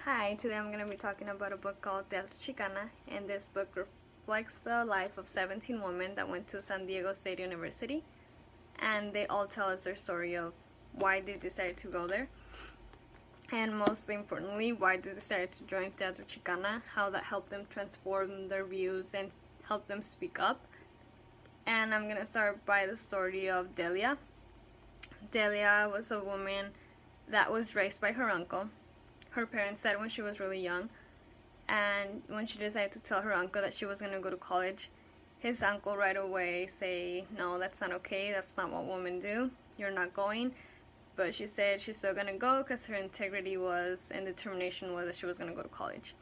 Hi, today I'm going to be talking about a book called Teatro Chicana, and this book reflects the life of 17 women that went to San Diego State University, and they all tell us their story of why they decided to go there, and mostly importantly, why they decided to join Teatro Chicana, how that helped them transform their views and help them speak up. And I'm going to start by the story of Delia. Delia was a woman that was raised by her uncle. Her parents died when she was really young, and when she decided to tell her uncle that she was going to go to college, his uncle right away say, no, that's not okay, that's not what women do, you're not going. But she said she's still going to go because her integrity was and determination was that she was going to go to college.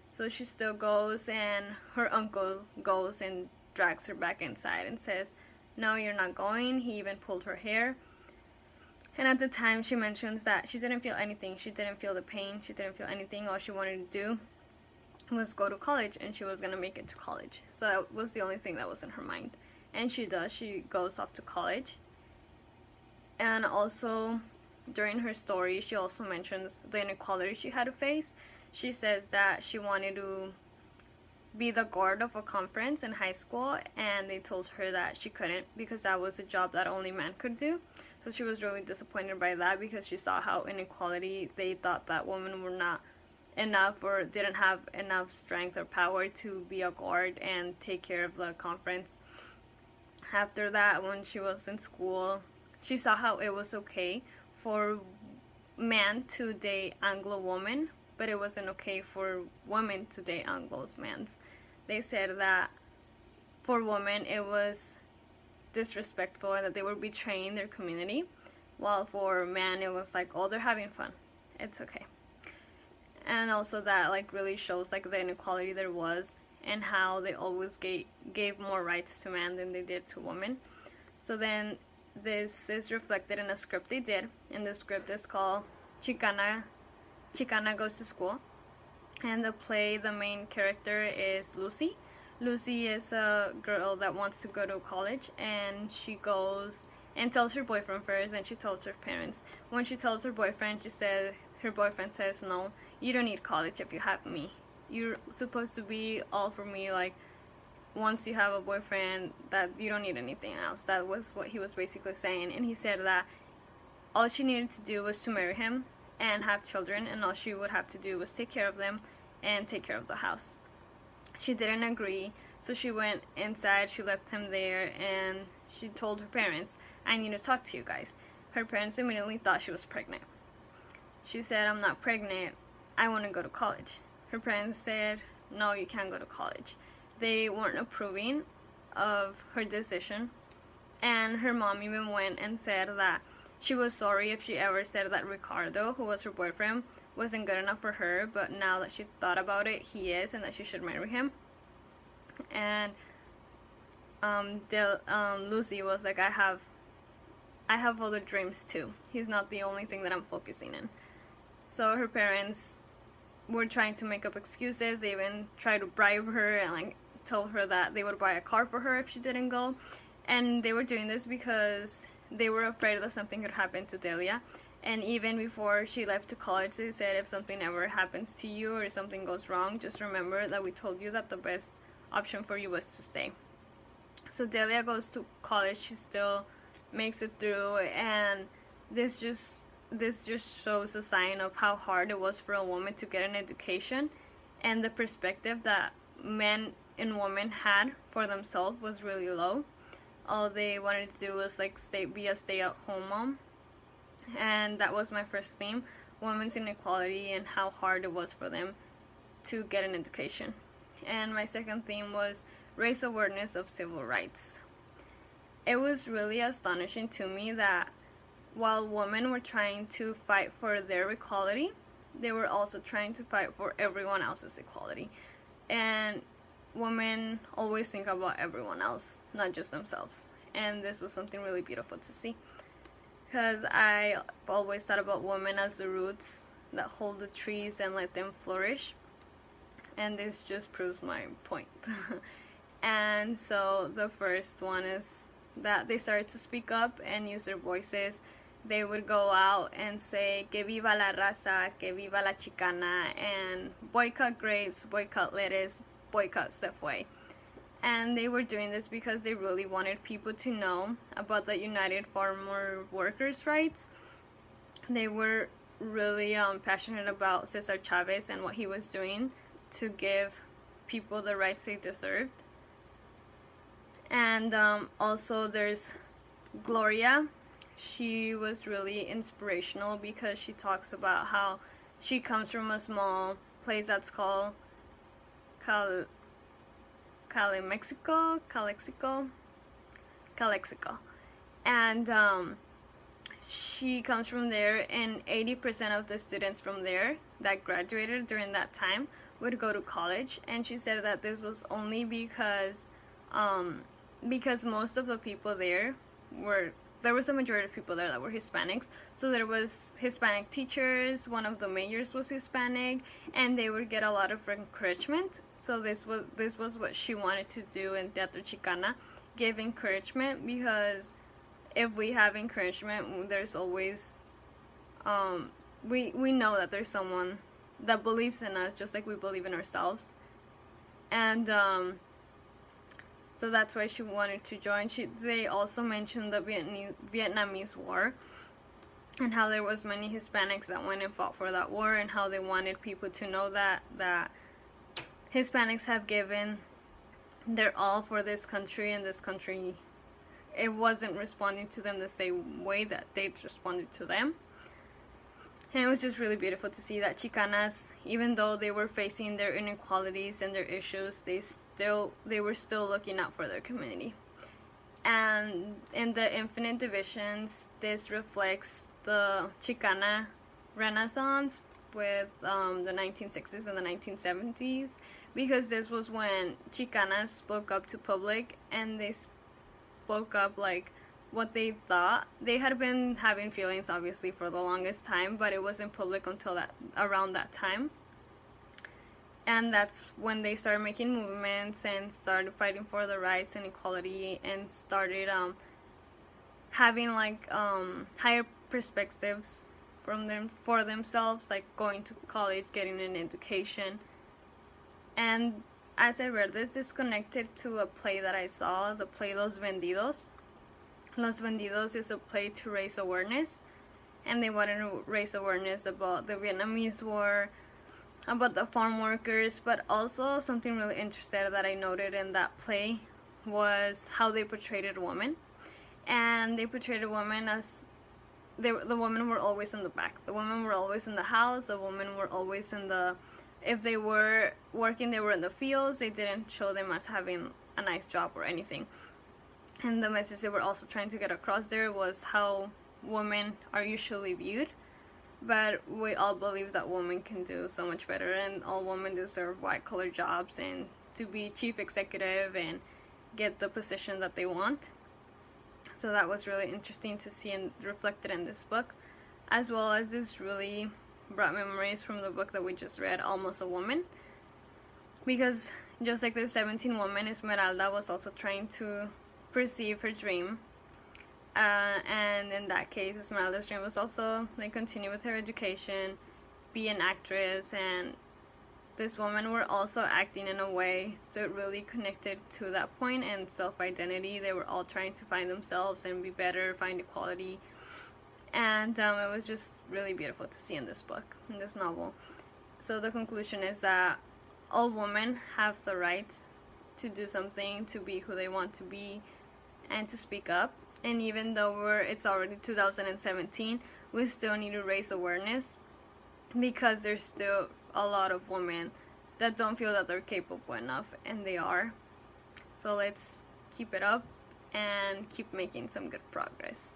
So she still goes, and her uncle goes and drags her back inside and says, no, you're not going. He even pulled her hair. And at the time, she mentions that she didn't feel anything. She didn't feel the pain. She didn't feel anything. All she wanted to do was go to college, and she was going to make it to college. So that was the only thing that was in her mind. And she does. She goes off to college. And also, during her story, she also mentions the inequality she had to face. She says that she wanted to be the guard of a conference in high school, and they told her that she couldn't because that was a job that only men could do. So she was really disappointed by that because she saw how inequality, they thought that women were not enough or didn't have enough strength or power to be a guard and take care of the conference. After that, when she was in school, she saw how it was okay for men to date Anglo women, but it wasn't okay for women to date Anglo's men. They said that for women it was disrespectful and that they were betraying their community, while for men it was like, oh, they're having fun, it's okay. And also that like really shows like the inequality there was and how they always gave more rights to men than they did to women. So then this is reflected in a script they did, and the script is called Chicana Goes to School. And the play, the main character is Lucy. Lucy is a girl that wants to go to college, and she goes and tells her boyfriend first, and she tells her parents. When she tells her boyfriend, her boyfriend says, no, you don't need college if you have me. You're supposed to be all for me, like once you have a boyfriend, that you don't need anything else. That was what he was basically saying. And he said that all she needed to do was to marry him and have children, and all she would have to do was take care of them and take care of the house. She didn't agree, so she went inside, she left him there, and she told her parents, I need to talk to you guys. Her parents immediately thought she was pregnant. She said, I'm not pregnant, I want to go to college. Her parents said, no, you can't go to college. They weren't approving of her decision, and her mom even went and said that she was sorry if she ever said that Ricardo, who was her boyfriend, wasn't good enough for her, but now that she thought about it, he is, and that she should marry him. And Lucy was like, I have other dreams too. He's not the only thing that I'm focusing in. So her parents were trying to make up excuses. They even tried to bribe her and like told her that they would buy a car for her if she didn't go. And they were doing this because they were afraid that something could happen to Delia. And even before she left to college, they said, if something ever happens to you or something goes wrong, just remember that we told you that the best option for you was to stay. So Delia goes to college. She still makes it through, and this just shows a sign of how hard it was for a woman to get an education, and the perspective that men and women had for themselves was really low. All they wanted to do was like be a stay-at-home mom. And that was my first theme, women's inequality and how hard it was for them to get an education. And my second theme was raise awareness of civil rights. It was really astonishing to me that while women were trying to fight for their equality, they were also trying to fight for everyone else's equality. And women always think about everyone else, not just themselves. And this was something really beautiful to see, because I always thought about women as the roots that hold the trees and let them flourish, and this just proves my point. And so the first one is that they started to speak up and use their voices they would go out and say que viva la raza, que viva la chicana, and boycott grapes, boycott lettuce, boycott Safeway. And they were doing this because they really wanted people to know about the United Farmer Workers' rights. They were really passionate about Cesar Chavez and what he was doing to give people the rights they deserved. And also there's Gloria. She was really inspirational because she talks about how she comes from a small place that's called Calexico, and she comes from there, and 80% of the students from there that graduated during that time would go to college. And she said that this was only because most of the people there was a majority of people there that were Hispanics. So there was Hispanic teachers, one of the mayors was Hispanic, and they would get a lot of encouragement. So this was what she wanted to do in Teatro Chicana, give encouragement, because if we have encouragement, there's always we know that there's someone that believes in us just like we believe in ourselves. And so that's why she wanted to join. They also mentioned the Vietnamese War and how there was many Hispanics that went and fought for that war, and how they wanted people to know that Hispanics have given their all for this country, and this country, it wasn't responding to them the same way that they responded to them. And it was just really beautiful to see that Chicanas, even though they were facing their inequalities and their issues, they were still looking out for their community. And in the Infinite Divisions, this reflects the Chicana Renaissance with the 1960s and the 1970s, because this was when Chicanas spoke up to public, and they spoke up like what they thought. They had been having feelings obviously for the longest time, but it wasn't public until around that time. And that's when they started making movements and started fighting for the rights and equality, and started having like higher perspectives for themselves, like going to college, getting an education. And as I read this connected to a play that I saw, the play Los Vendidos. Los Vendidos is a play to raise awareness, and they wanted to raise awareness about the Vietnamese War, about the farm workers, but also something really interesting that I noted in that play was how they portrayed a woman. And they portrayed a woman as the women were always in the back. The women were always in the house. The women were always if they were working, they were in the fields. They didn't show them as having a nice job or anything. And the message they were also trying to get across there was how women are usually viewed, but we all believe that women can do so much better, and all women deserve white-collar jobs and to be chief executive and get the position that they want. So that was really interesting to see and reflected in this book, as well as this really brought memories from the book that we just read, Almost a Woman, because just like the 17 woman, Esmeralda was also trying to perceive her dream, and in that case Esmeralda's dream was also like continue with her education, be an actress, and this woman were also acting in a way, so it really connected to that point. And self-identity, they were all trying to find themselves and be better, find equality, and it was just really beautiful to see in this book, in this novel. So the conclusion is that all women have the right to do something, to be who they want to be, and to speak up. And even though it's already 2017, we still need to raise awareness, because there's still a lot of women that don't feel that they're capable enough, and they are. So let's keep it up and keep making some good progress.